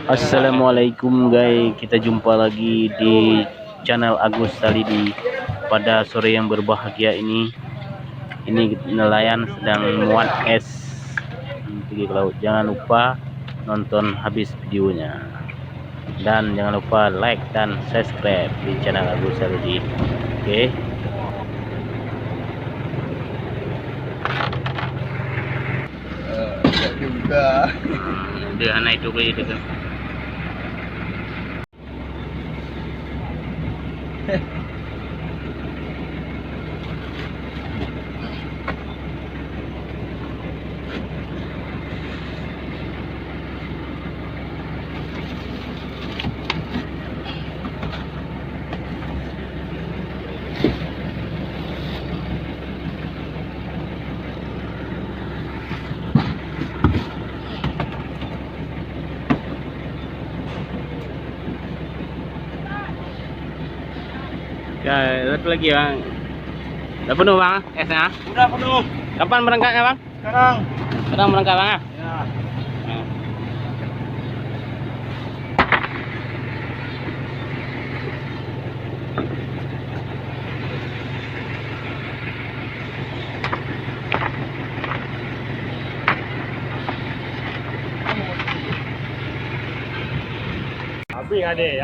Assalamualaikum guys, kita jumpa lagi di channel Agus Salidi. Pada sore yang berbahagia ini nelayan sedang muat es pergi ke laut. Jangan lupa nonton habis videonya dan jangan lupa like dan subscribe di channel Agus Salidi. Oke. Juga. Dia anak itu kayak gitu. Ya, satu lagi bang. Udah penuh bang esnya? Udah penuh. Kapan berangkatnya bang? Sekarang. Sekarang berangkat bang ya? Ya.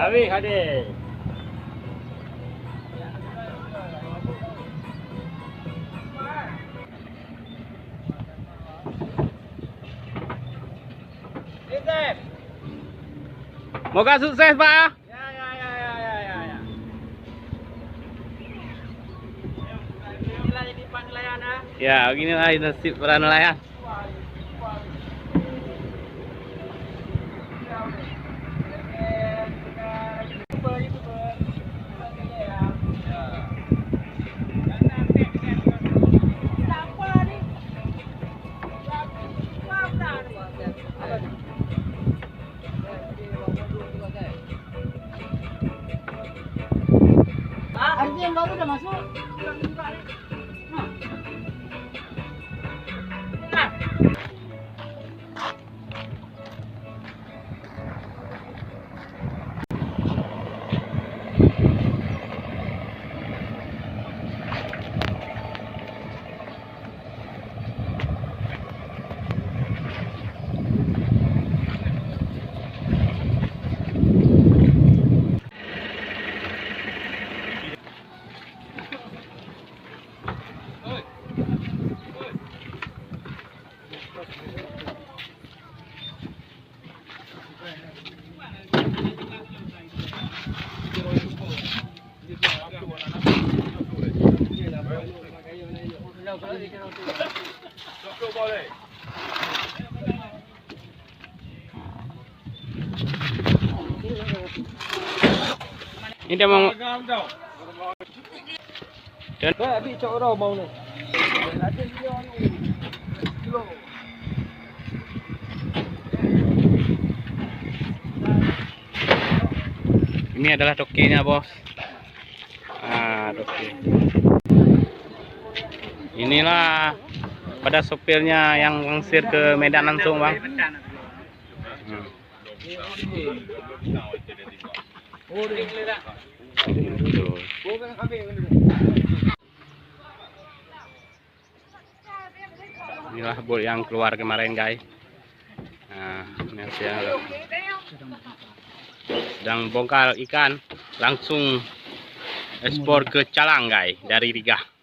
Habis ade. Moga sukses pak. Ya. Inilah jadi penilaian Ya beginilah nasib para nelayan. Artinya yang baru udah masuk. Ini dia mau Dan habis cok raw mau ni. ini adalah tokinya bos. Toki. Inilah pada sopirnya yang langsir ke Medan langsung bang. Inilah bot yang keluar kemarin guys. Nah, ini hasilnya. Sedang bongkar ikan langsung ekspor ke Calang guys dari Riga.